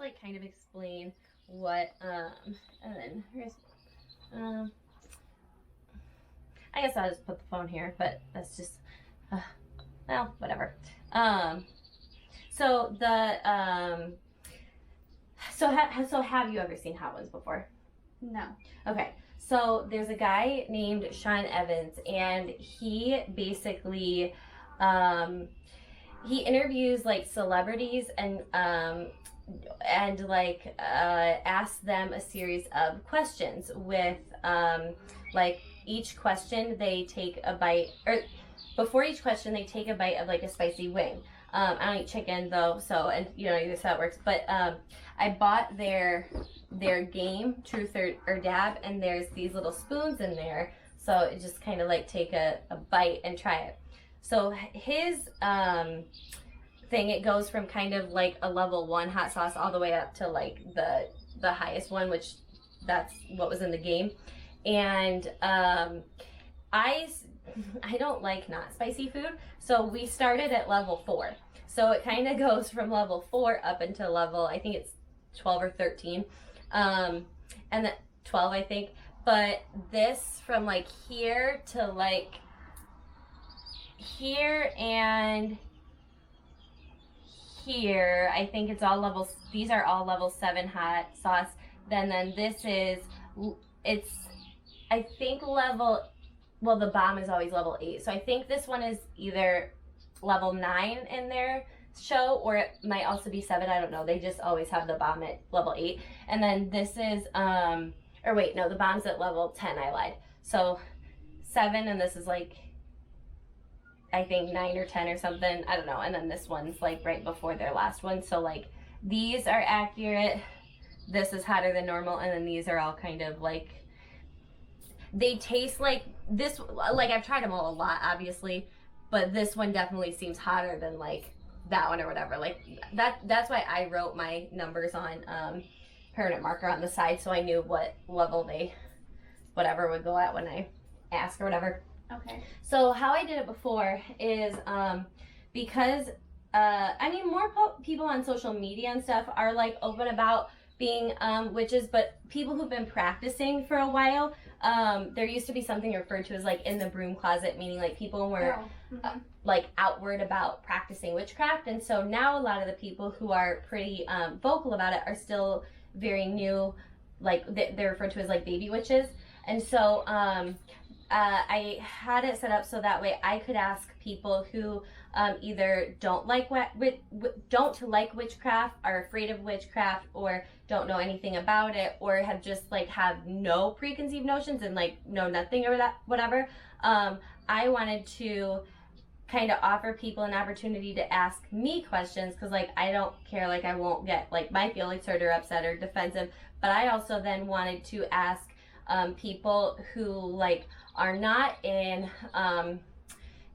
like kind of explain what and then here's I guess I'll just put the phone here, but that's just well, whatever. So the so have you ever seen Hot Ones before? No. Okay, so there's a guy named Sean Evans, and he basically he interviews like celebrities and like asks them a series of questions with like each question they take a bite, or before each question they take a bite of like a spicy wing. I don't eat chicken though, so, and you know, that's how it works. But I bought their game, Truth or Dab, and there's these little spoons in there. So it just kind of like take a bite and try it. So his thing, it goes from kind of like a level 1 hot sauce all the way up to like the highest one, which that's what was in the game. And I don't like not spicy food, so we started at level 4. So it kind of goes from level 4 up into level, I think it's 12 or 13, and then 12, I think. But this from like here to like here and here, I think it's all levels. These are all level 7 hot sauce. Then this is, it's, I think level, well, the bomb is always level 8. So I think this one is either level 9 in their show, or it might also be 7. I don't know. They just always have the bomb at level 8. And then this is, or wait, no, the bomb's at level 10. I lied. So 7, and this is like, I think 9 or 10 or something. I don't know. And then this one's like right before their last one. So like these are accurate. This is hotter than normal. And then these are all kind of like, they taste like this, like I've tried them all a lot, obviously, but this one definitely seems hotter than like that one or whatever. Like that's why I wrote my numbers on permanent marker on the side, so I knew what level they whatever would go at when I ask or whatever. Okay. So how I did it before is because I mean, more people on social media and stuff are like open about being witches, but people who've been practicing for a while, there used to be something referred to as like in the broom closet, meaning like people were like outward about practicing witchcraft. And so now a lot of the people who are pretty vocal about it are still very new, like they're referred to as like baby witches. And so I had it set up so that way I could ask people who either don't like witchcraft, are afraid of witchcraft, or don't know anything about it, or have just like have no preconceived notions and like know nothing or that whatever. I wanted to kind of offer people an opportunity to ask me questions, because like I don't care, like I won't get like my feelings hurt or upset or defensive, but I also then wanted to ask people who like are not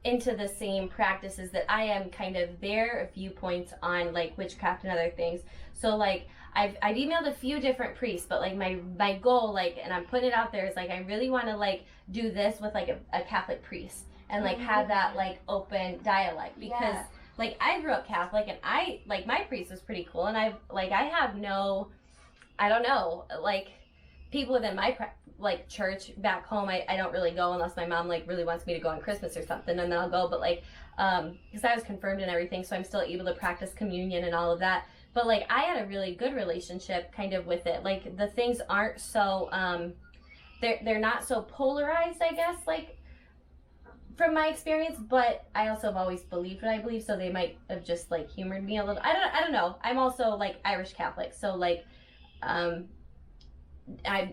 into the same practices that I am, kind of their viewpoints on like witchcraft and other things. So like I've emailed a few different priests, but like my goal, like, and I'm putting it out there, is like I really want to like do this with like a Catholic priest and like have that like open dialogue, because like I grew up Catholic and I like my priest was pretty cool, and I have no, I don't know, like people within my like church back home, I don't really go unless my mom like really wants me to go on Christmas or something, and then I'll go. But like because I was confirmed and everything, so I'm still able to practice communion and all of that. But like I had a really good relationship kind of with it. Like the things aren't so they're not so polarized, I guess, like from my experience. But I also have always believed what I believe, so they might have just like humored me a little. I don't know. I'm also like Irish Catholic, so like I'm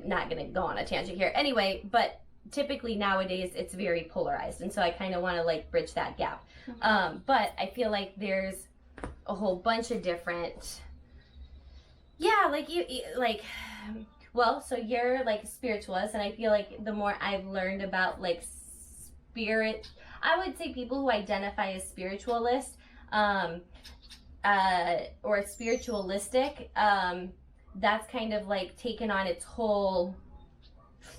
not going to go on a tangent here. Anyway, but typically nowadays it's very polarized, and so I kind of want to like bridge that gap. But I feel like there's a whole bunch of different, like you like, well, so you're like a spiritualist, and I feel like the more I've learned about like spirit, I would say people who identify as spiritualist or spiritualistic, that's kind of like taken on its whole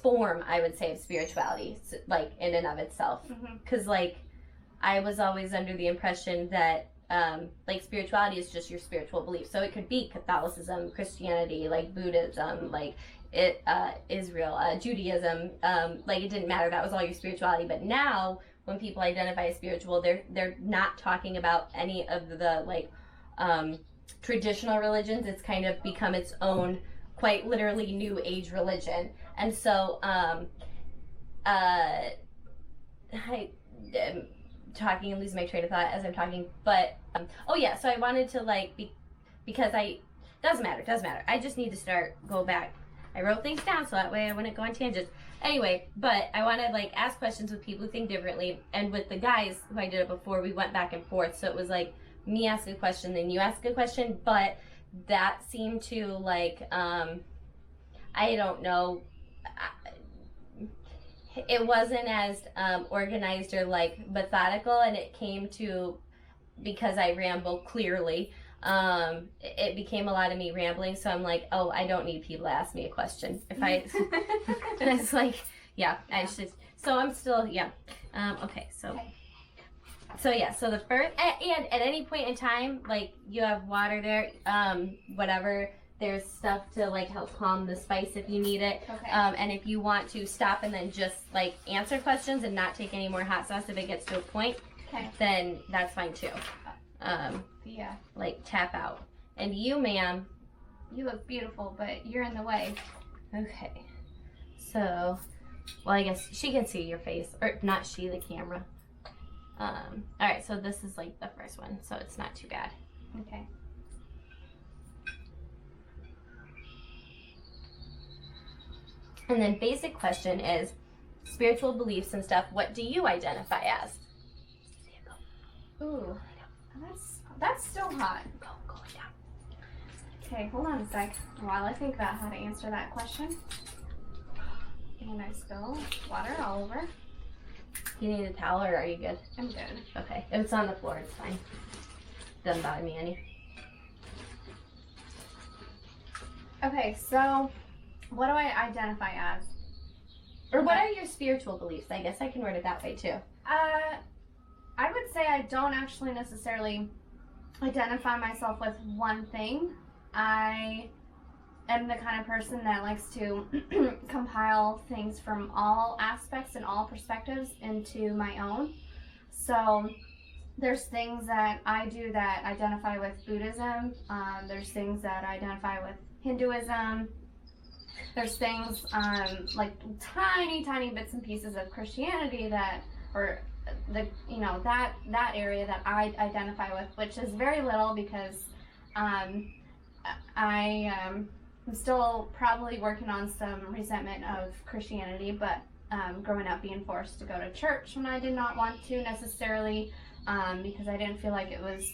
form, I would say, of spirituality, like in and of itself. Because like I was always under the impression that like spirituality is just your spiritual belief. So it could be Catholicism, Christianity, like Buddhism, like Israel, Judaism. Like it didn't matter. That was all your spirituality. But now, when people identify as spiritual, they're not talking about any of the like traditional religions. It's kind of become its own, quite literally, new age religion. And so I am talking and losing my train of thought as I'm talking, but oh yeah, so I wanted to like because doesn't matter. I just need to go back. I wrote things down so that way I wouldn't go on tangents. Anyway, but I want to like ask questions with people who think differently, and with the guys who I did it before, we went back and forth, so it was like me ask a question, then you ask a question, but that seemed to like I don't know, it wasn't as organized or like methodical, and it came to, because I ramble clearly, it became a lot of me rambling, so I'm like, oh, I don't need people to ask me a question. If I, and it's like, yeah, I should, so I'm still, yeah. Okay, so yeah, so the first, and at any point in time, like, you have water there, whatever, there's stuff to, like, help calm the spice if you need it. Okay. And if you want to stop and then just, like, answer questions and not take any more hot sauce if it gets to a point, then that's fine, too. Yeah. Like, tap out. And you, ma'am. You look beautiful, but you're in the way. Okay. So, well, I guess she can see your face. Or, not she, the camera. Alright, so this is, like, the first one, so it's not too bad. Okay. And then basic question is, spiritual beliefs and stuff, what do you identify as? Ooh, that's still hot. Go down. Okay, hold on a sec while I think about how to answer that question. And I spill water all over. You need a towel, or are you good? I'm good. Okay, if it's on the floor, it's fine. Doesn't bother me any. Okay, so what do I identify as? Or what are your spiritual beliefs? I guess I can word it that way too. I would say I don't actually necessarily identify myself with one thing. I am the kind of person that likes to compile things from all aspects and all perspectives into my own. So there's things that I do that identify with Buddhism. There's things that I identify with Hinduism. There's things like tiny bits and pieces of Christianity that, or the, you know, that area that I identify with, which is very little because I am still probably working on some resentment of Christianity, but growing up being forced to go to church when I did not want to necessarily, because I didn't feel like it was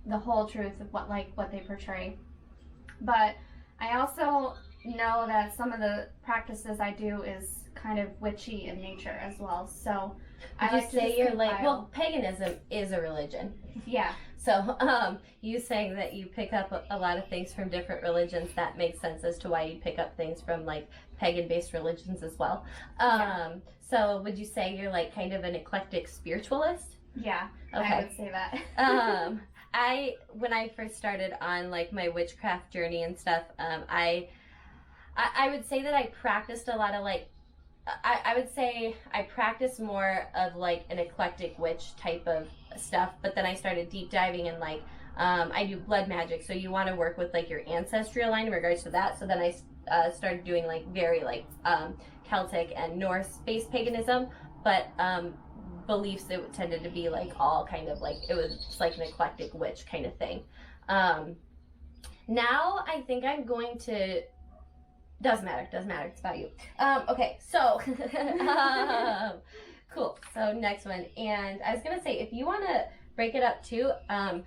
the whole truth of what they portray. But I also know that some of the practices I do is kind of witchy in nature as well. So I like to say you're like, well, paganism is a religion. Yeah. So you saying that you pick up a lot of things from different religions, that makes sense as to why you pick up things from like pagan-based religions as well. So would you say you're like kind of an eclectic spiritualist? Yeah, okay. I would say that. When I first started on like my witchcraft journey and stuff, I would say that I practiced a lot of like, I would say I practiced more of like an eclectic witch type of stuff, but then I started deep diving in like, I do blood magic, so you want to work with like your ancestral line in regards to that. So then I started doing like very like Celtic and Norse-based paganism, but beliefs, it tended to be like all kind of like, it was just like an eclectic witch kind of thing. Now I think I'm going to, doesn't matter, it's about you. Okay, so cool, so next one. And I was gonna say, if you want to break it up too, I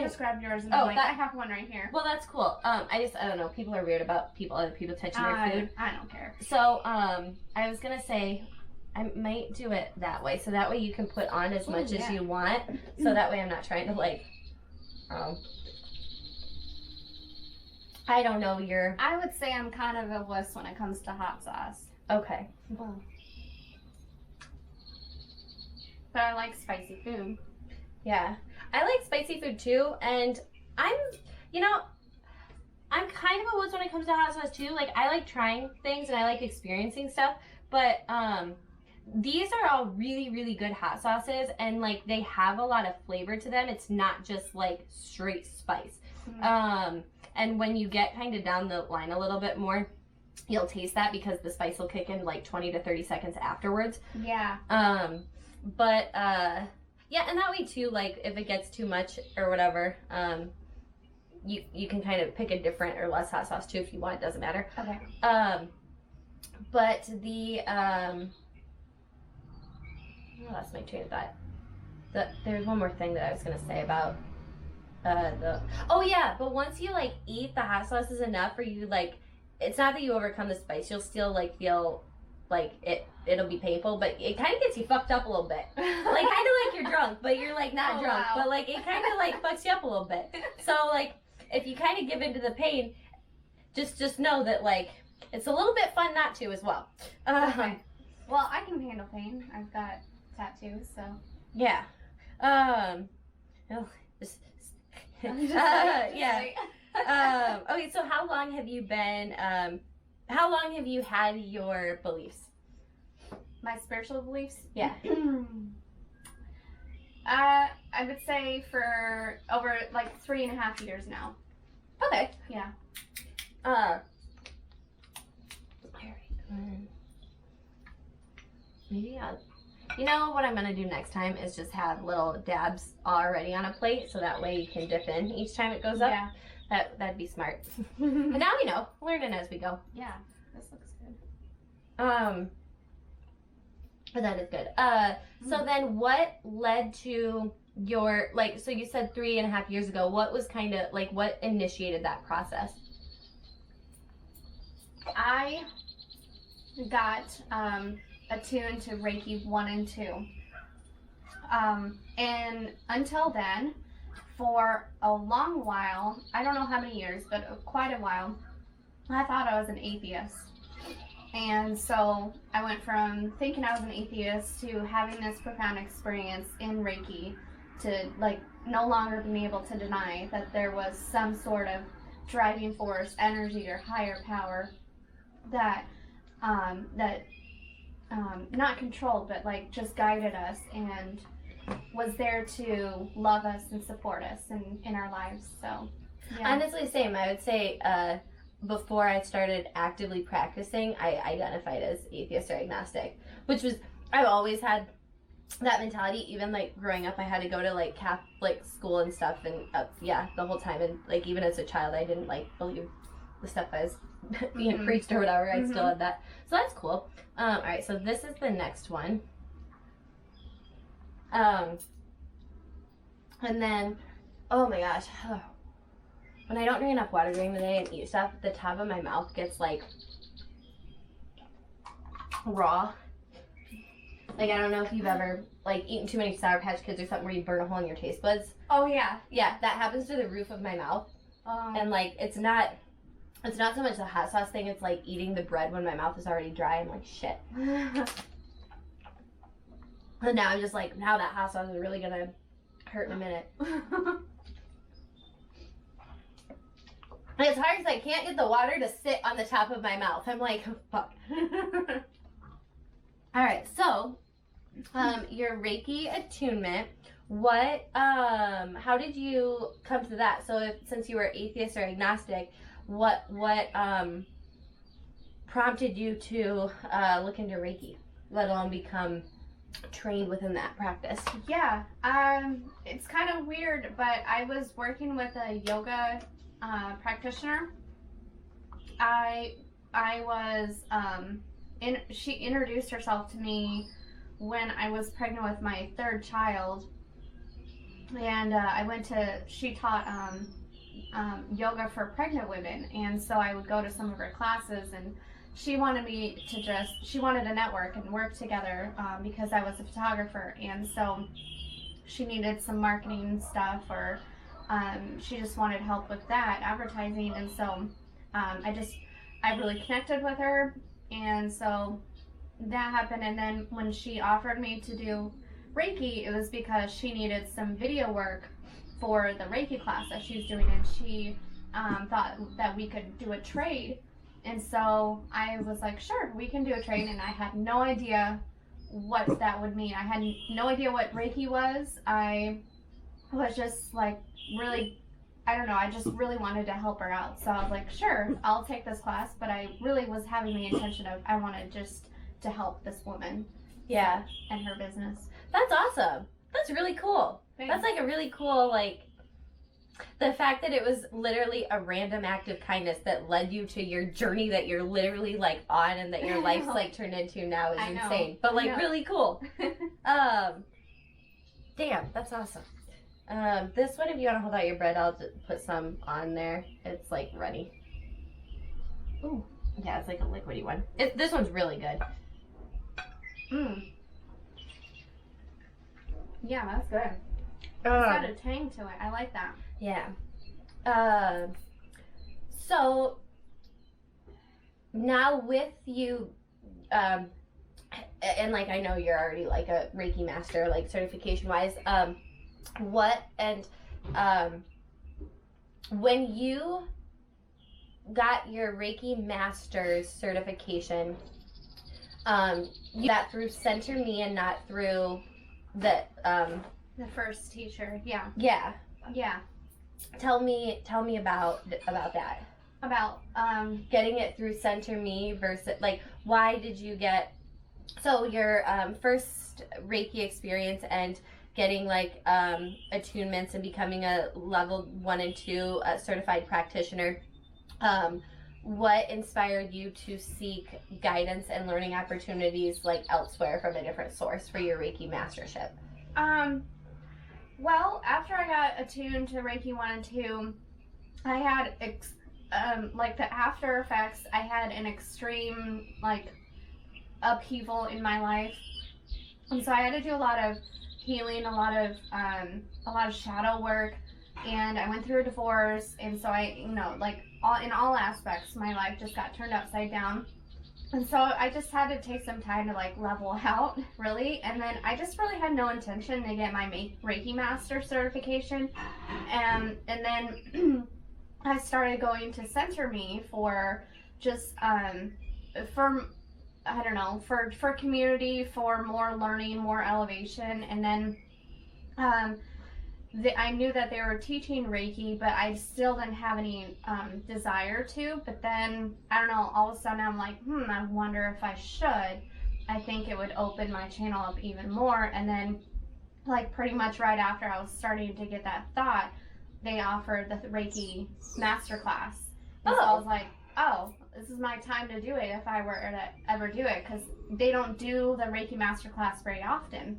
just grabbed yours and I'm like, I have one right here. Well, that's cool. I don't know, people are weird about other people touching their food. I don't care. So I was gonna say, I might do it that way, so that way you can put on as much as you want, so that way I'm not trying to like, I don't know, I would say I'm kind of a wuss when it comes to hot sauce. Okay. But I like spicy food. Yeah. I like spicy food too, and I'm, you know, I'm kind of a wuss when it comes to hot sauce too. Like I like trying things and I like experiencing stuff, but these are all really, really good hot sauces, and like they have a lot of flavor to them. It's not just like straight spice. And when you get kind of down the line a little bit more, you'll taste that because the spice will kick in like 20 to 30 seconds afterwards. Yeah. But yeah, and that way too, like if it gets too much or whatever, you can kind of pick a different or less hot sauce too if you want. It doesn't matter. Okay. But the I lost my train of thought. There's one more thing that I was gonna say about oh yeah, but once you like eat the hot sauces enough, or you like, it's not that you overcome the spice, you'll still like feel like it'll be painful, but it kind of gets you fucked up a little bit. Like kind of like you're drunk, but you're like not drunk, wow. but like it kind of like fucks you up a little bit. So like if you kind of give into the pain, just know that like it's a little bit fun not to as well. Okay. Well, I can handle pain. I've got tattoos, so Yeah. Oh, yeah. Okay, so how long have you been, how long have you had your beliefs? My spiritual beliefs? Yeah. I would say for over like 3.5 years now. Okay. Yeah. Maybe you know what I'm gonna do next time is just have little dabs already on a plate, so that way you can dip in each time it goes up. Yeah. That'd be smart. But now you know, learning as we go. Yeah, this looks good. But that is good. So then what led to your, like, so you said 3.5 years ago, what was kind of, like, what initiated that process? I got attuned to Reiki 1 and 2. And until then, for a long while, I don't know how many years, but quite a while, I thought I was an atheist. And so I went from thinking I was an atheist to having this profound experience in Reiki to like no longer being able to deny that there was some sort of driving force, energy, or higher power that not controlled, but like just guided us and was there to love us and support us in our lives. So yeah. Honestly, same. I would say before I started actively practicing, I identified as atheist or agnostic, which was, I've always had that mentality. Even like growing up, I had to go to like Catholic school and stuff, and the whole time. And like even as a child, I didn't like believe the stuff I was being preached or whatever. I still had that, so that's cool. All right, so this is the next one. And then, oh my gosh, when I don't drink enough water during the day and eat stuff, the top of my mouth gets like raw. Like I don't know if you've ever like eaten too many Sour Patch Kids or something where you burn a hole in your taste buds. Oh yeah. Yeah, that happens to the roof of my mouth. And like it's not so much the hot sauce thing, it's like eating the bread when my mouth is already dry and like shit. And now I'm just like, now that hot sauce is really gonna hurt in a minute. And it's hard because I can't get the water to sit on the top of my mouth. I'm like, oh, fuck. Alright, so your Reiki attunement, what how did you come to that? So since you were atheist or agnostic, what prompted you to look into Reiki, let alone become trained within that practice? Yeah, it's kind of weird, but I was working with a yoga practitioner. I was she introduced herself to me when I was pregnant with my third child, and she taught yoga for pregnant women, and so I would go to some of her classes, and she wanted me to she wanted to network and work together because I was a photographer, and so she needed some marketing stuff, or she just wanted help with that, advertising, and so I really connected with her, and so that happened. And then when she offered me to do Reiki, it was because she needed some video work for the Reiki class that she's doing, and she thought that we could do a trade. And so I was like, sure, we can do a trade. And I had no idea what that would mean. I had no idea what Reiki was. I was just like really, I don't know, I just really wanted to help her out. So I was like, sure, I'll take this class. But I really was having the intention of, I wanted just to help this woman. Yeah. And her business. That's awesome. That's really cool. Thanks. That's like a really cool, like, the fact that it was literally a random act of kindness that led you to your journey that you're literally like on and that your life's like turned into now is insane. But like really cool. Damn, that's awesome. This one, if you want to hold out your bread, I'll just put some on there. It's like runny. Ooh. Yeah, it's like a liquidy one. This one's really good. Yeah, that's good. It's got a tang to it. I like that. Yeah. So now with you, and like I know you're already like a Reiki master, like certification wise. When you got your Reiki master's certification, you got through Center Me and not through the first teacher. Yeah. Yeah. Yeah. Tell me about that. About Getting it through Center Me versus like why did you get so your first Reiki experience and getting like attunements and becoming a level 1 and 2 certified practitioner. What inspired you to seek guidance and learning opportunities like elsewhere from a different source for your Reiki mastership? Well, after I got attuned to Reiki 1 and 2, I had like the after effects. I had an extreme like upheaval in my life, and so I had to do a lot of healing, a lot of shadow work, and I went through a divorce, and so I, like in all aspects, my life just got turned upside down. And so I just had to take some time to like level out, really. And then I just really had no intention to get my Reiki Master certification. And then I started going to Center Me for just, for community, for more learning, more elevation. And then I knew that they were teaching Reiki, but I still didn't have any desire to. But then, I don't know, all of a sudden I'm like, I wonder if I should. I think it would open my channel up even more. And then, like, pretty much right after I was starting to get that thought, they offered the Reiki Masterclass. And so I was like, oh, this is my time to do it if I were to ever do it. Because they don't do the Reiki Masterclass very often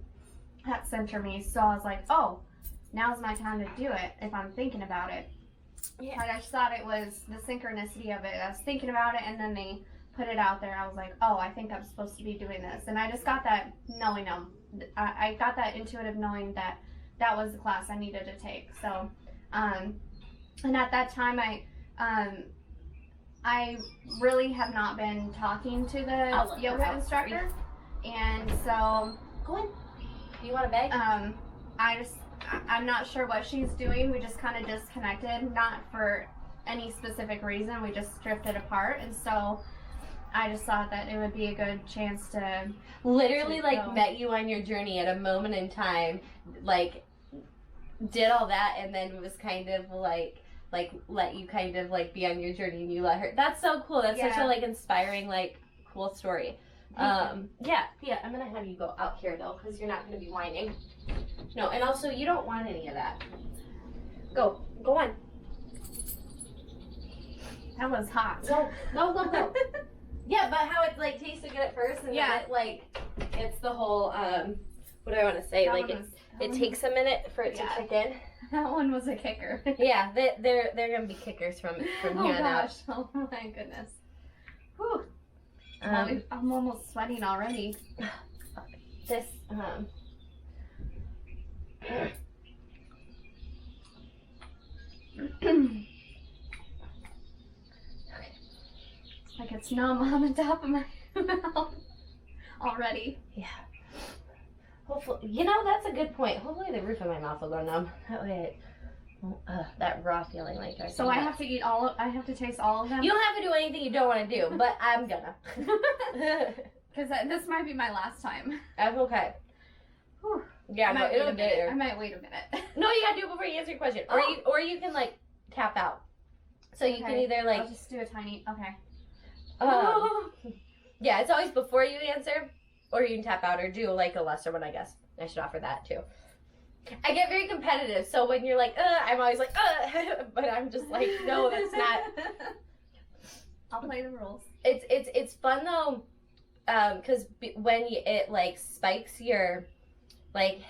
at Center Me. So I was like, oh, now's my time to do it if I'm thinking about it. Yeah. I just thought it was the synchronicity of it. I was thinking about it, and then they put it out there. I was like, oh, I think I'm supposed to be doing this. And I just got that knowing I got that intuitive knowing that that was the class I needed to take. So, and at that time, I really have not been talking to the yoga instructor. And so, go in. Do you want a bag? I'm not sure what she's doing. We just kind of disconnected, not for any specific reason. We just drifted apart, and so I just thought that it would be a good chance to literally met you on your journey at a moment in time, like did all that, and then it was kind of like let you kind of like be on your journey, and you let her. That's so cool. That's such a like inspiring, like cool story. I'm gonna have you go out here though, because you're not gonna be whining. No, and also you don't want any of that. Go on. That was hot. Go. Yeah, but how it like tasted good at first, and then it like it's the whole what do I want to say? It takes a minute for it to kick in. That one was a kicker. Yeah, they're gonna be kickers from here on out. Oh my goodness. Whew. I'm almost sweating already. This like it's numb on the top of my mouth already. Yeah. Hopefully, that's a good point. Hopefully the roof of my mouth will go numb. That way That raw feeling like I So I have to eat I have to taste all of them? You don't have to do anything you don't want to do, but I'm gonna. Because this might be my last time. That's okay. Whew. Yeah, no, it'll get there. I might wait a minute. No, you gotta do it before you answer your question. Or you can, like, tap out. So you can either, like... I'll just do a tiny... Okay. Yeah, it's always before you answer, or you can tap out, or do, like, a lesser one, I guess. I should offer that, too. I get very competitive, so when you're like, I'm always like, but I'm just like, no, that's not. I'll play the rules. It's fun, though, because when it, like, spikes your, like,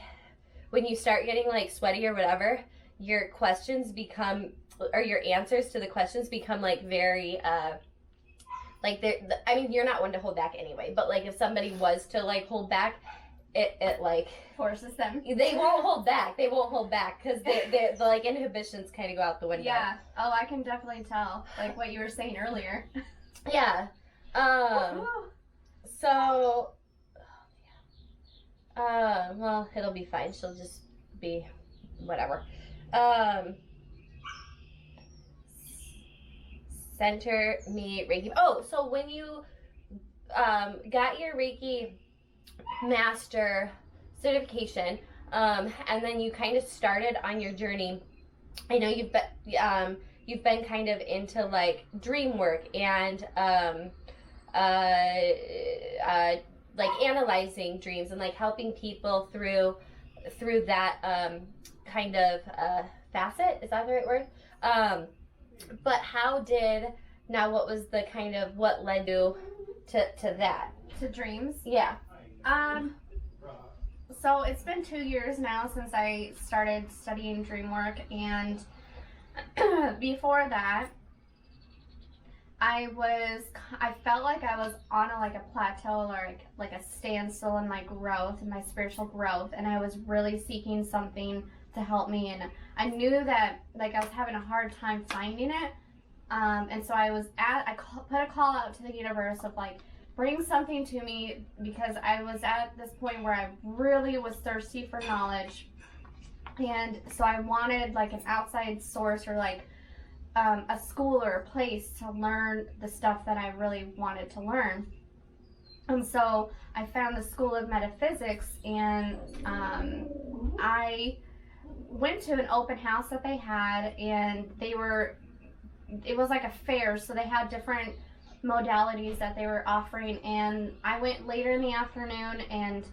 when you start getting, like, sweaty or whatever, your questions become, or your answers to the questions become, like, very, like, I mean, you're not one to hold back anyway, but, like, if somebody was to, like, hold back, it like forces them. They won't hold back. They won't hold back because the like inhibitions kind of go out the window. Yeah. Oh, I can definitely tell. Like what you were saying earlier. Yeah. So. Well, it'll be fine. She'll just be whatever. Center me Reiki. Oh, so when you got your Reiki master certification, and then you kind of started on your journey. I know you've been kind of into like dream work and like analyzing dreams and like helping people through that kind of facet. Is that the right word? But what was the kind of what led you to that? To dreams? Yeah. So it's been 2 years now since I started studying dream work, and before that, I felt like I was on a plateau or like a standstill in my growth, in my spiritual growth, and I was really seeking something to help me, and I knew that like I was having a hard time finding it, and so I put a call out to the universe of like, bring something to me, because I was at this point where I really was thirsty for knowledge, and so I wanted like an outside source or like a school or a place to learn the stuff that I really wanted to learn. And so I found the School of Metaphysics, and I went to an open house that they had, and it was like a fair, so they had different modalities that they were offering, and I went later in the afternoon, and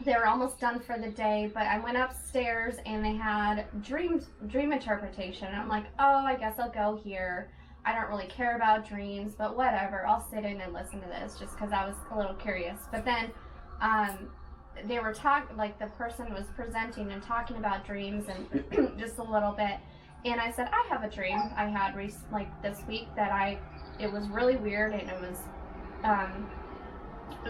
they were almost done for the day, but I went upstairs and they had dream interpretation, and I'm like, oh, I guess I'll go here. I don't really care about dreams, but whatever, I'll sit in and listen to this just because I was a little curious. But then they were like the person was presenting and talking about dreams and just a little bit, and I said, I have a dream I had like this week that it was really weird, and it was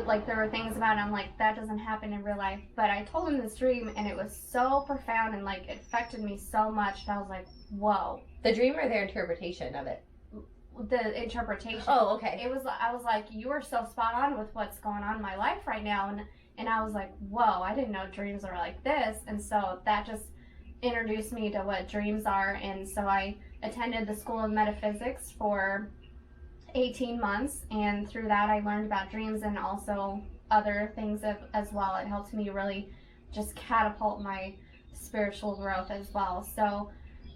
like there were things about it, I'm like, that doesn't happen in real life. But I told him this dream, and it was so profound, and like it affected me so much that I was like, whoa. The dream or their interpretation of it? The interpretation. Oh, okay. I was like, you are so spot on with what's going on in my life right now, and I was like, whoa, I didn't know dreams are like this. And so that just introduced me to what dreams are, and so I attended the School of Metaphysics for 18 months, and through that I learned about dreams and also other things as well. It helped me really just catapult my spiritual growth as well. So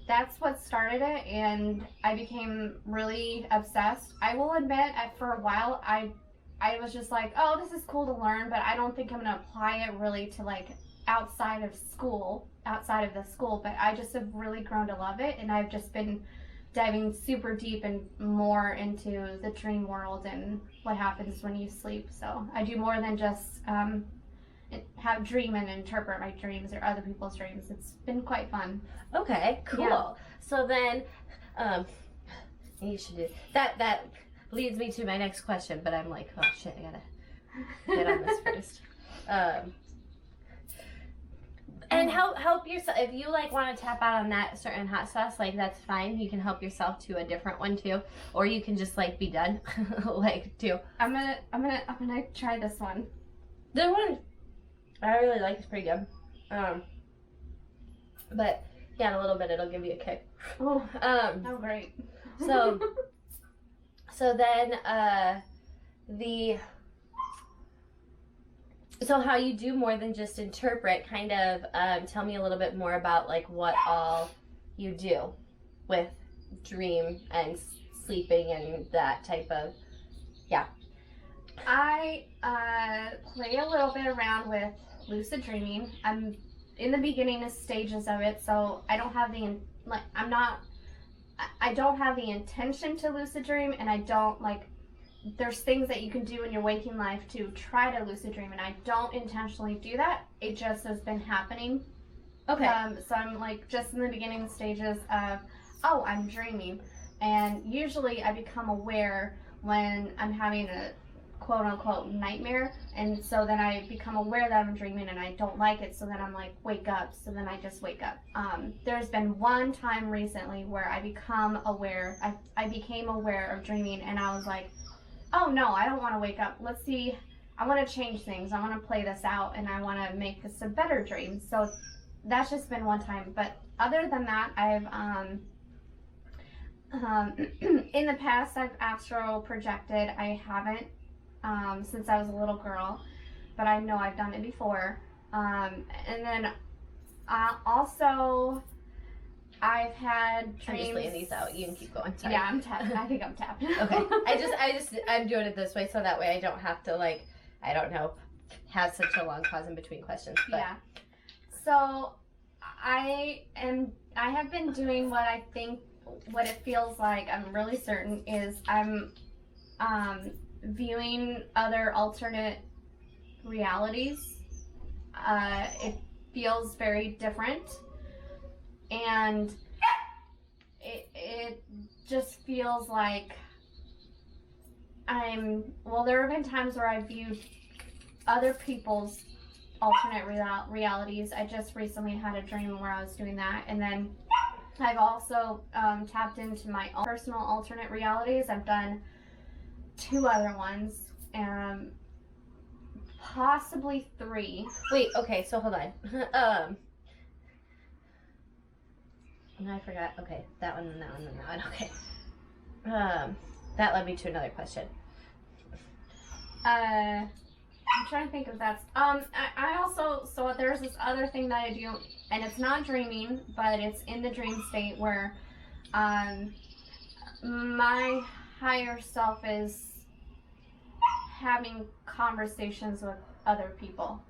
that's what started it, and I became really obsessed. I will admit, for a while I was just like, oh, this is cool to learn, but I don't think I'm going to apply it really to like outside of the school, but I just have really grown to love it, and I've just been diving super deep and more into the dream world and what happens when you sleep. So I do more than just dream and interpret my dreams or other people's dreams. It's been quite fun. Okay, cool. Yeah. So then, you should do that. That leads me to my next question, but I'm like, oh shit, I gotta get on this first. And help yourself, if you like want to tap out on that certain hot sauce, like that's fine. You can help yourself to a different one too, or you can just like be done, like too. I'm gonna try this one. The one I really like is pretty good. But Yeah, in a little bit it'll give you a kick. Oh, Um, oh, great. so then so how you do more than just interpret, kind of tell me a little bit more about like what all you do with dream and sleeping and that type of, I play a little bit around with lucid dreaming. I'm in the beginning stages of it, so I don't have the I don't have the intention to lucid dream, and I don't like. There's things that you can do in your waking life to try to lucid dream, and I don't intentionally do that. It just has been happening. okay. So I'm like just in the beginning stages of, oh, I'm dreaming, and usually I become aware when I'm having a quote unquote nightmare, and so then I become aware that I'm dreaming and I don't like it, so then I'm like, wake up, so then I just wake up. There's been one time recently where I became aware of dreaming, and I was like, oh no, I don't want to wake up. Let's see, I want to change things. I want to play this out, and I want to make this a better dream. So that's just been one time. But other than that, I've in the past I've astral projected. I haven't since I was a little girl, but I know I've done it before. And then also I've had dreams. I'm just laying these out. You can keep going. Sorry. Yeah, I'm tapped. I think I'm tapped. Okay. I'm doing it this way so that way I don't have to like, I don't know, have such a long pause in between questions. But. Yeah. So I have been doing what it feels like, I'm really certain, is I'm viewing other alternate realities. It feels very different, and it just feels like there have been times where I've viewed other people's alternate realities. I just recently had a dream where I was doing that, and then I've also tapped into my personal alternate realities. I've done 2 other ones, possibly 3. Wait, okay, so hold on. I forgot. Okay, that one and that one and that one. Okay. That led me to another question. I'm trying to think if that's I also, so there's this other thing that I do, and it's not dreaming, but it's in the dream state where my higher self is having conversations with other people.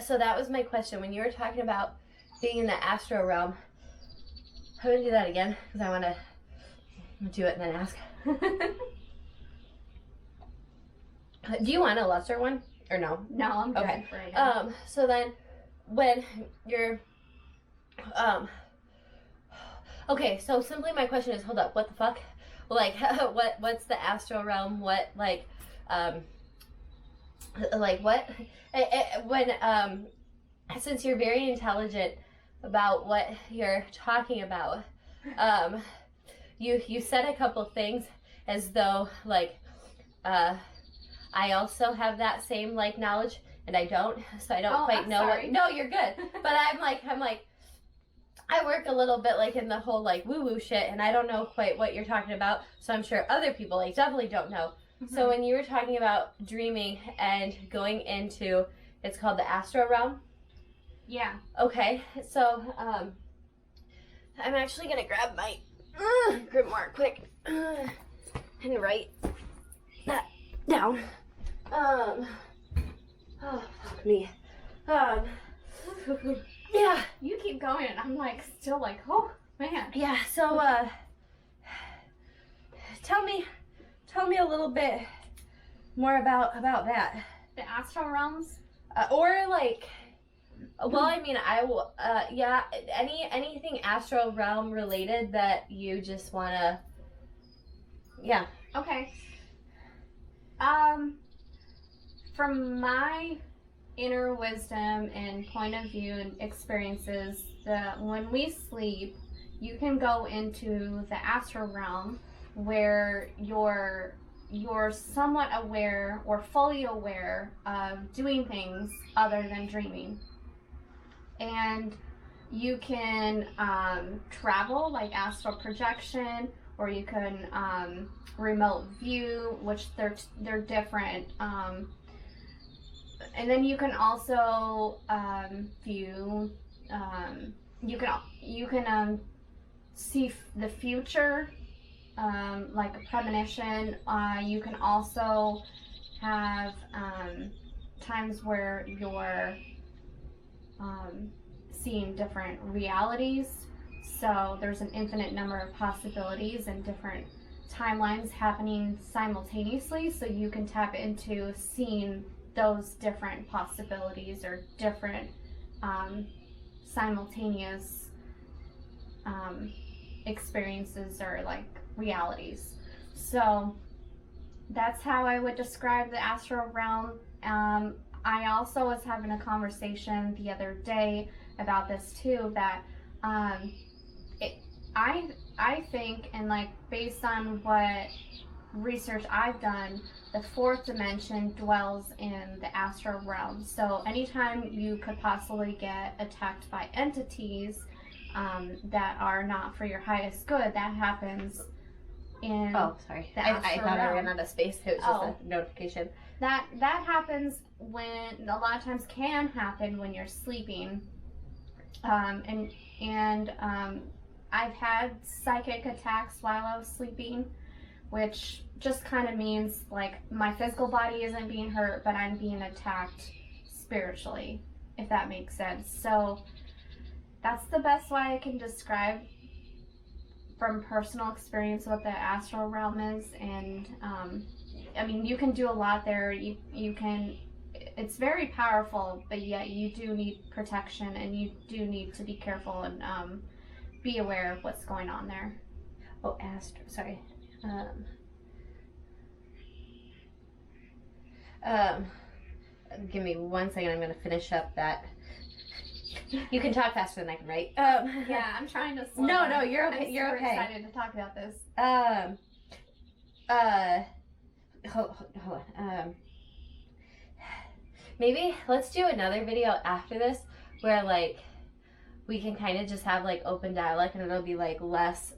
So that was my question. When you were talking about being in the astral realm, I'm going to do that again because I want to do it and then ask. Do you want a lesser one or no? No, I'm good okay. for right now. So then when you're okay, so simply my question is, hold up, what the fuck? Like what's the astral realm? What like what? When since you're very intelligent about what you're talking about, you said a couple things as though like I also have that same like knowledge, and I don't, so I don't quite know sorry. what. No, you're good. But I'm like, I work a little bit like in the whole like woo woo shit, and I don't know quite what you're talking about. So I'm sure other people like definitely don't know. Mm-hmm. So when you were talking about dreaming and going into, it's called the astral realm. Yeah. Okay. So I'm actually gonna grab my grimoire quick and write that down. Oh, fuck me. Yeah. You keep going, and I'm like still like, oh man. Yeah. So tell me a little bit more about that. The astral realms. Or like, well, I mean, I will. Yeah. Anything astral realm related that you just wanna. Yeah. Okay. From my inner wisdom and point of view and experiences, that when we sleep, you can go into the astral realm where you're somewhat aware or fully aware of doing things other than dreaming. And You can travel, like astral projection, or you can remote view, which they're different. And then you can also view. You can see the future, like a premonition. You can also have times where you're seeing different realities. So there's an infinite number of possibilities and different timelines happening simultaneously. So you can tap into seeing those different possibilities or different simultaneous experiences or like realities. So that's how I would describe the astral realm. I also was having a conversation the other day about this too, that I think, and like based on what research I've done, the fourth dimension dwells in the astral realm. So anytime you could possibly get attacked by entities that are not for your highest good, that happens in Oh, sorry. the I astral thought I realm. ran out of space. It was just a notification. That happens when, a lot of times can happen when you're sleeping. I've had psychic attacks while I was sleeping, which just kind of means like my physical body isn't being hurt, but I'm being attacked spiritually, if that makes sense. So that's the best way I can describe from personal experience what the astral realm is. And I mean, you can do a lot there. You can, it's very powerful, but yet you do need protection, and you do need to be careful and be aware of what's going on there. Oh, sorry. Give me 1 second. I'm going to finish up that. You can talk faster than I can write. Yeah, I'm trying to slow down. No, you're okay. I'm You're super okay. excited to talk about this. Hold on. Maybe let's do another video after this where like we can kind of just have like open dialogue, and it'll be like less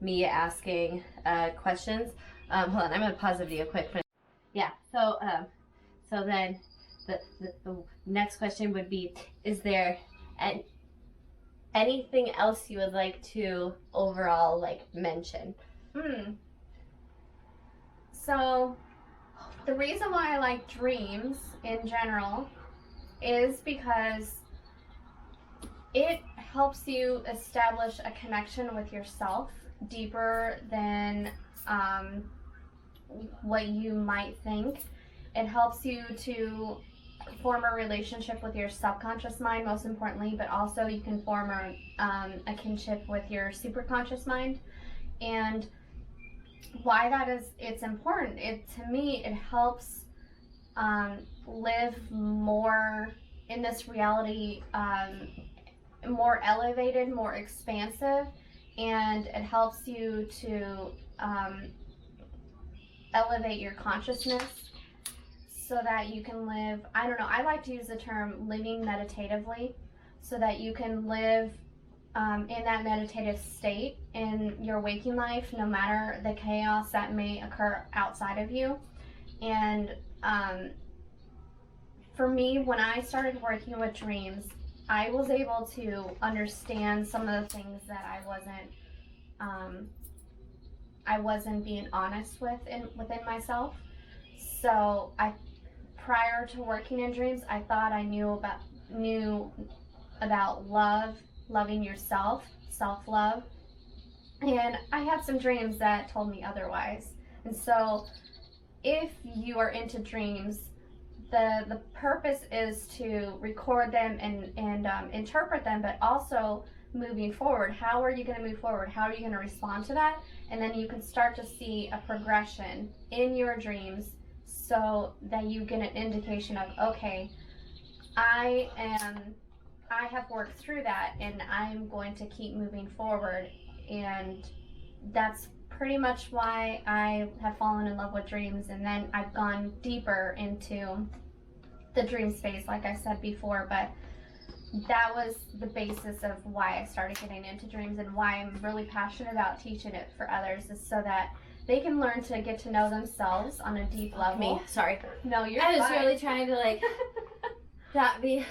me asking questions. Hold on, I'm gonna pause the video quick. Yeah. So then the next question would be: is there anything else you would like to overall like mention? So the reason why I like dreams in general is because it helps you establish a connection with yourself deeper than what you might think. It helps you to form a relationship with your subconscious mind, most importantly, but also you can form a kinship with your superconscious mind. And why that is, it's important. To me, it helps live more in this reality, more elevated, more expansive, and it helps you to elevate your consciousness so that you can live, I don't know, I like to use the term living meditatively, so that you can live in that meditative state in your waking life, no matter the chaos that may occur outside of you. And for me, when I started working with dreams, I was able to understand some of the things that I wasn't being honest with within myself. So prior to working in dreams, I thought I knew about love, loving yourself, self-love, and I had some dreams that told me otherwise. And so if you are into dreams, the purpose is to record them and interpret them, but also moving forward, how are you going to move forward? How are you going to respond to that? And then you can start to see a progression in your dreams, so that you get an indication of, okay, I have worked through that, and I'm going to keep moving forward. And that's pretty much why I have fallen in love with dreams. And then I've gone deeper into the dream space, like I said before. But that was the basis of why I started getting into dreams and why I'm really passionate about teaching it for others, is so that they can learn to get to know themselves on a deep level. Me, sorry. No, you're I was fine. really trying to like not be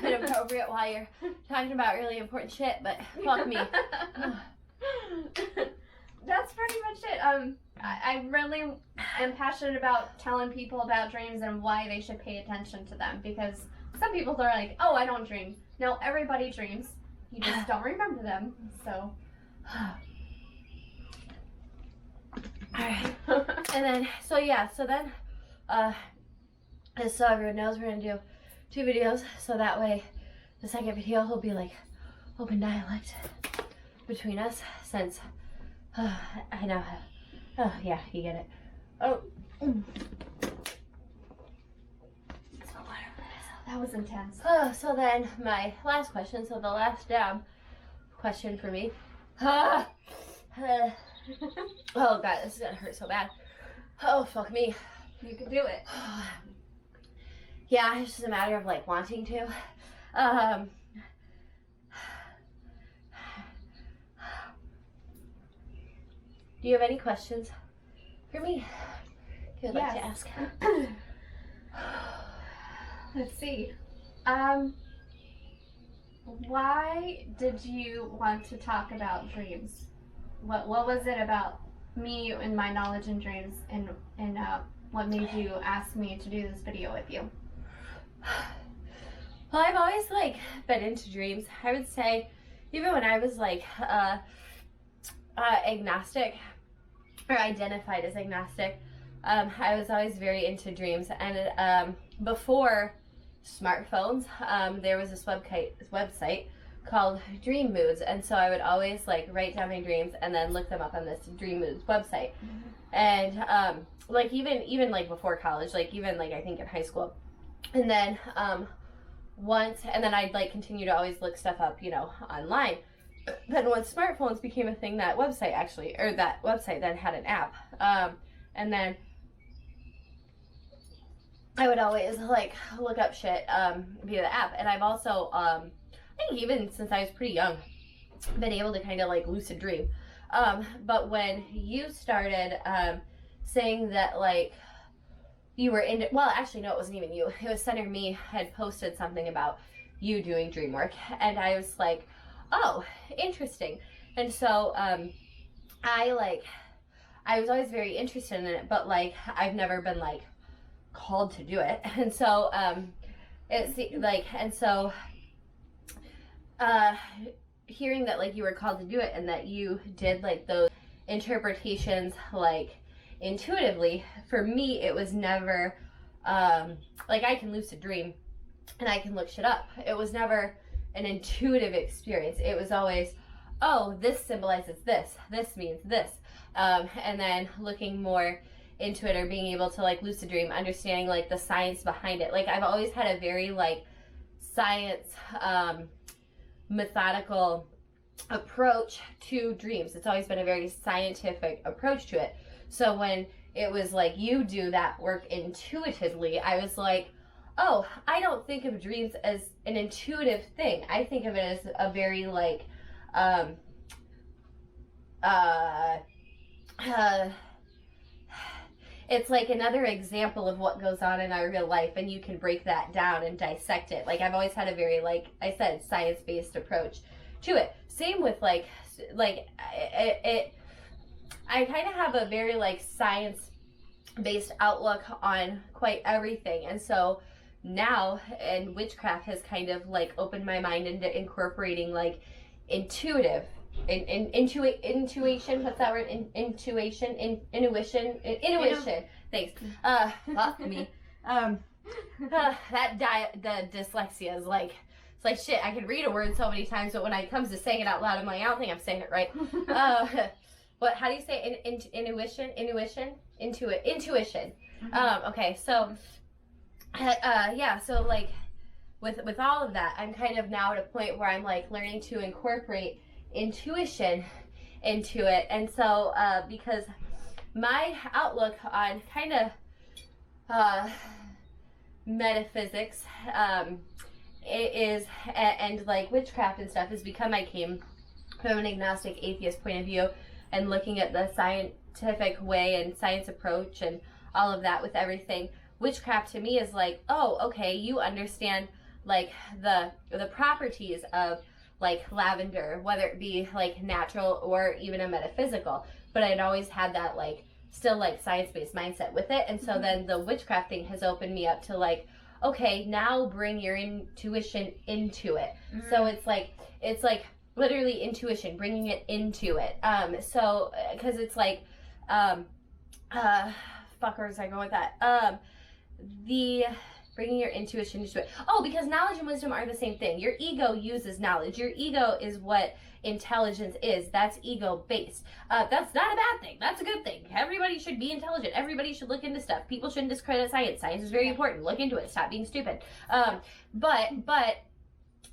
inappropriate while you're talking about really important shit, but fuck me. That's pretty much it. I really am passionate about telling people about dreams and why they should pay attention to them, because some people are like, oh, I don't dream. No, everybody dreams. You just don't remember them. So. Alright. And then, so then, so everyone knows we're gonna do 2 videos, so that way the second video will be like open dialect between us, since I know how. Oh yeah, you get it. Oh. That was intense. So then my last question, so the last question for me. Oh god, this is gonna hurt so bad. Oh fuck me. You can do it. Yeah, it's just a matter of like wanting to. Do you have any questions for me you'd like to ask? Let's see. Why did you want to talk about dreams? What was it about me and my knowledge in dreams, and what made you ask me to do this video with you? Well, I've always like been into dreams. I would say even when I was like agnostic, or identified as agnostic, I was always very into dreams. And before smartphones, there was this website called Dream Moods, and so I would always like write down my dreams and then look them up on this Dream Moods website. And like even like before college, like even like I think in high school, and then and then I'd like continue to always look stuff up, you know, online. Then once smartphones became a thing, that website then had an app, and then I would always like look up shit via the app. And I've also I think even since I was pretty young, been able to kind of like lucid dream. But when you started saying that like you were into, well, actually no, it wasn't even you, it was Senator Me had posted something about you doing dream work, and I was like, oh, interesting. And so I was always very interested in it, but like I've never been like called to do it. And so it's like, and so hearing that like you were called to do it and that you did like those interpretations like intuitively, for me it was never like I can lucid dream and I can look shit up. It was never an intuitive experience. It was always, oh, this symbolizes this means this, and then looking more into it, or being able to like lucid dream, understanding like the science behind it. Like I've always had a very like science methodical approach to dreams. It's always been a very scientific approach to it. So when it was like you do that work intuitively, I was like, oh, I don't think of dreams as an intuitive thing. I think of it as a very like it's like another example of what goes on in our real life, and you can break that down and dissect it. Like I've always had a very, like I said, science-based approach to it. Same with like I kind of have a very like science-based outlook on quite everything. And so now, and witchcraft has kind of like opened my mind into incorporating like intuition, what's that word? Intuition. Thanks. Fuck me. The dyslexia is like, it's like shit. I can read a word so many times, but when it comes to saying it out loud, I'm like, I don't think I'm saying it right. What? How do you say intuition? Intuition. Okay, so yeah, so like with all of that, I'm kind of now at a point where I'm like learning to incorporate intuition into it. And so because my outlook on kind of metaphysics it is, and like witchcraft and stuff has become, I came from an agnostic atheist point of view and looking at the scientific way and science approach and all of that with everything. Witchcraft to me is like, oh, okay, you understand like the properties of like lavender, whether it be like natural or even a metaphysical. But I'd always had that like still like science-based mindset with it. And so then the witchcraft thing has opened me up to like, okay, now bring your intuition into it. So it's like literally intuition, bringing it into it. So because it's like fuck, where was I going with that? The bringing your intuition into it. Oh, because knowledge and wisdom are the same thing. Your ego uses knowledge. Your ego is what intelligence is. That's ego based. That's not a bad thing. That's a good thing. Everybody should be intelligent. Everybody should look into stuff. People shouldn't discredit science. Science is very important. Look into it. Stop being stupid. But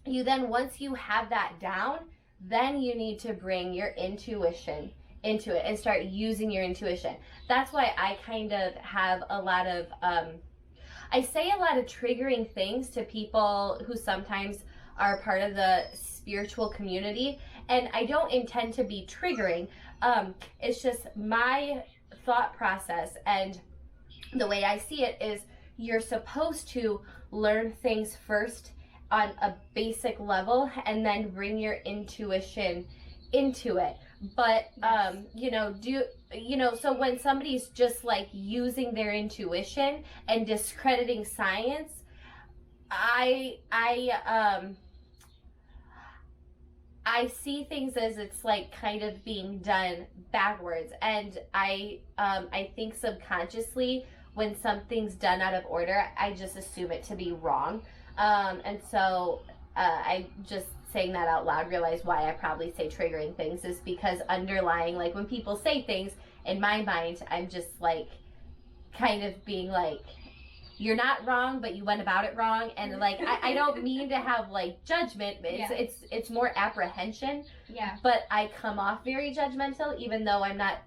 you then, once you have that down, then you need to bring your intuition into it and start using your intuition. That's why I kind of have a lot of I say a lot of triggering things to people who sometimes are part of the spiritual community, and I don't intend to be triggering. It's just my thought process, and the way I see it is you're supposed to learn things first on a basic level and then bring your intuition into it. But so when somebody's just like using their intuition and discrediting science, I see things as it's like kind of being done backwards, and I think subconsciously when something's done out of order, I just assume it to be wrong, and so I just saying that out loud realize why I probably say triggering things is because underlying, like when people say things in my mind, I'm just like kind of being like, you're not wrong, but you went about it wrong, and like I don't mean to have like judgment, but it's more apprehension. Yeah. But I come off very judgmental, even though I'm not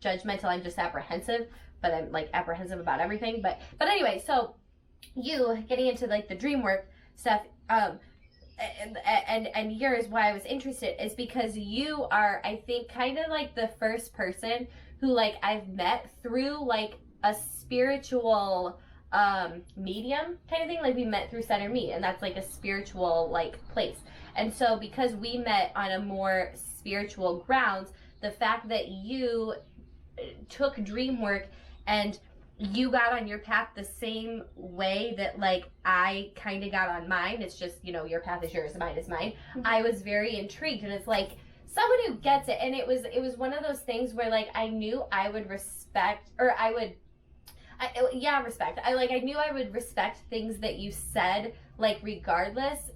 judgmental. I'm just apprehensive, but I'm like apprehensive about everything. But anyway, so you getting into like the dream work stuff, and yours, why I was interested is because you are, I think, kind of like the first person who like I've met through like a spiritual medium kind of thing. Like we met through Center Me, and that's like a spiritual like place. And so because we met on a more spiritual grounds, the fact that you took dream work and you got on your path the same way that like I kind of got on mine. It's just, your path is yours, mine is mine. Mm-hmm. I was very intrigued, and it's like someone who gets it. And it was one of those things where like I knew I would respect, or respect. I knew I would respect things that you said, like regardless,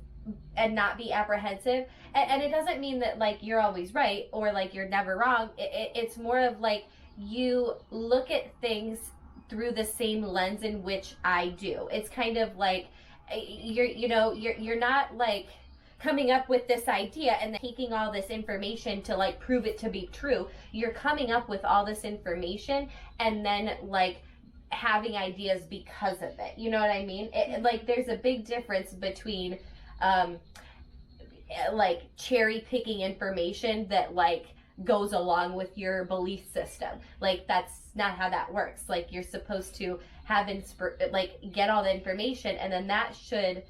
and not be apprehensive. And it doesn't mean that like you're always right or like you're never wrong. It's more of like you look at things through the same lens in which I do. It's kind of like you're not like coming up with this idea and then taking all this information to like prove it to be true. You're coming up with all this information and then like having ideas because of it. You know what I mean? Like there's a big difference between like cherry picking information that like goes along with your belief system. Like that's not how that works. Like you're supposed to have get all the information, and then that should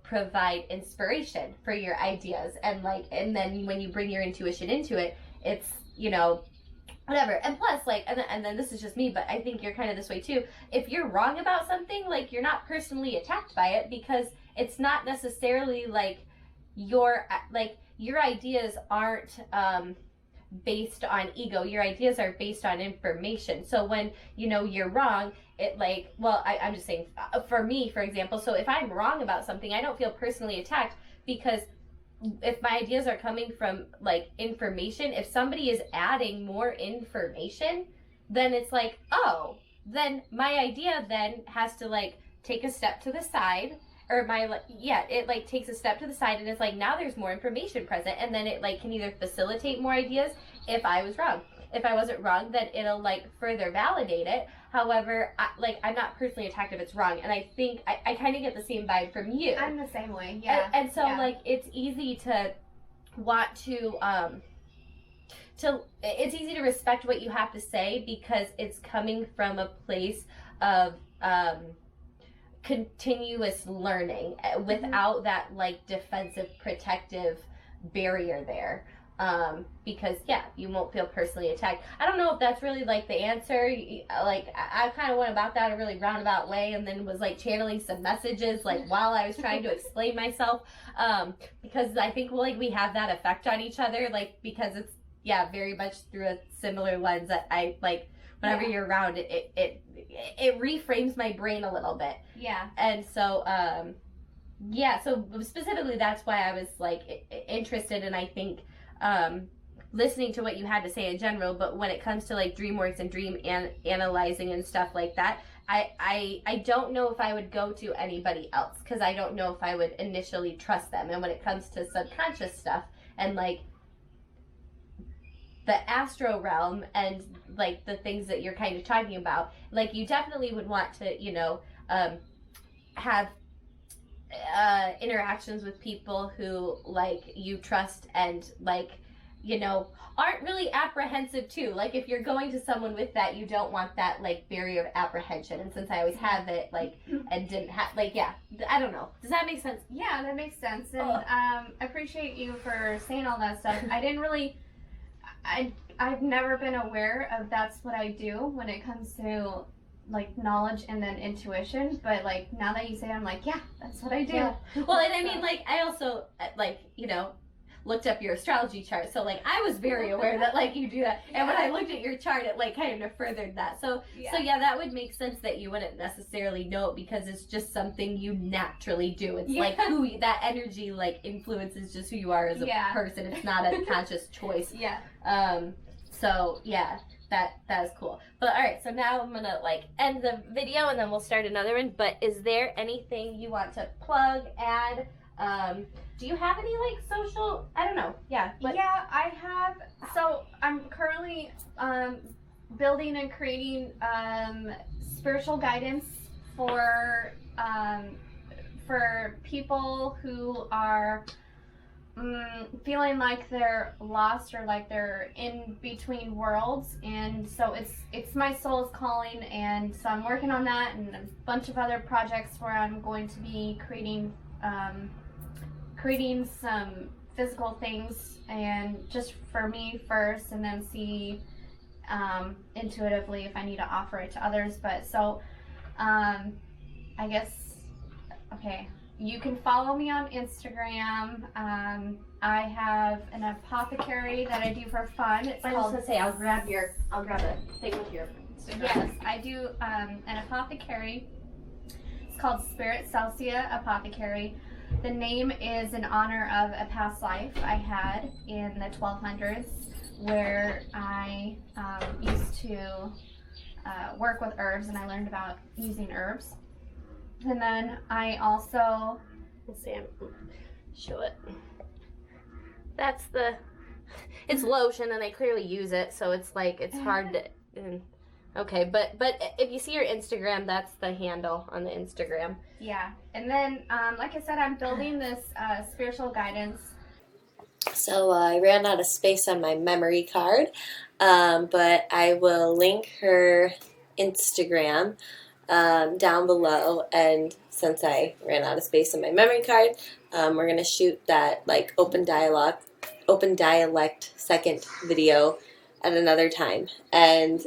provide inspiration for your ideas, and then when you bring your intuition into it, it's whatever. And plus and then this is just me, but I think you're kind of this way too. If you're wrong about something, like you're not personally attacked by it, because it's not necessarily like your ideas aren't based on ego. Your ideas are based on information. So when you're wrong, it I'm just saying for me, for example, so if I'm wrong about something, I don't feel personally attacked, because if my ideas are coming from like information, if somebody is adding more information, then it's like, oh, then my idea then has to like take a step to the side, or it takes a step to the side, and it's like now there's more information present, and then it like can either facilitate more ideas if I was wrong. if I wasn't wrong, then it'll like further validate it. However, I'm not personally attacked if it's wrong, and I think I kind of get the same vibe from you. I'm the same way, yeah. And so like it's easy to want to it's easy to respect what you have to say because it's coming from a place of continuous learning without that like defensive protective barrier there. Because you won't feel personally attacked. I don't know if that's really like the answer. Like I kind of went about that a really roundabout way, and then was like channeling some messages like while I was trying to explain myself. Because I think like we have that effect on each other, like because it's very much through a similar lens that I like. Whenever you're around, it reframes my brain a little bit. Yeah. And so so specifically that's why I was like interested, and I think listening to what you had to say in general, but when it comes to like DreamWorks and dream analyzing and stuff like that, I don't know if I would go to anybody else because I don't know if I would initially trust them. And when it comes to subconscious stuff and like the astro realm and like the things that you're kind of talking about, like you definitely would want to have interactions with people who like you trust and like aren't really apprehensive too. Like if you're going to someone with that, you don't want that like barrier of apprehension. And since I always have it like and didn't have like I don't know, does that make sense? Yeah, that makes sense. And I appreciate you for saying all that stuff. I didn't really I've never been aware of that's what I do when it comes to like knowledge and then intuition, but like now that you say it, I'm like, yeah, that's what I do. Yeah. Well, and I mean, like I also like looked up your astrology chart, so like I was very aware that like you do that. And when I looked at your chart, it like kind of furthered that. So that would make sense that you wouldn't necessarily know it because it's just something you naturally do. It's like who that energy like influences just who you are as a person. It's not a conscious choice. So that is cool. But all right, so now I'm gonna like end the video and then we'll start another one. But is there anything you want to plug, add? Do you have any like social? I don't know. Yeah, I have. So I'm currently building and creating spiritual guidance for people who are feeling like they're lost or like they're in between worlds. And so it's my soul's calling, and so I'm working on that and a bunch of other projects where I'm going to be creating some physical things, and just for me first, and then see intuitively if I need to offer it to others. But so I guess you can follow me on Instagram. I have an apothecary that I do for fun. It's I was gonna say I'll grab a thing with your Instagram. Yes, I do an apothecary. It's called Spiritualist Apothecary. The name is in honor of a past life I had in the 1200s where I used to work with herbs, and I learned about using herbs. And then I also... Let's see, show it. That's it's lotion, and I clearly use it, so it's like, it's hard to... Okay, but if you see your Instagram, that's the handle on the Instagram. Yeah, and then, like I said, I'm building this spiritual guidance. So I ran out of space on my memory card, but I will link her Instagram down below. And since I ran out of space on my memory card, we're going to shoot that like open dialect second video at another time. And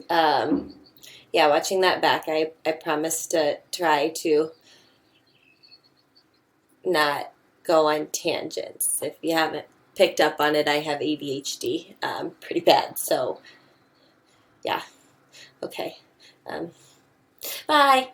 watching that back, I promise to try to not go on tangents. If you haven't picked up on it, I have ADHD pretty bad. So yeah, okay. Bye.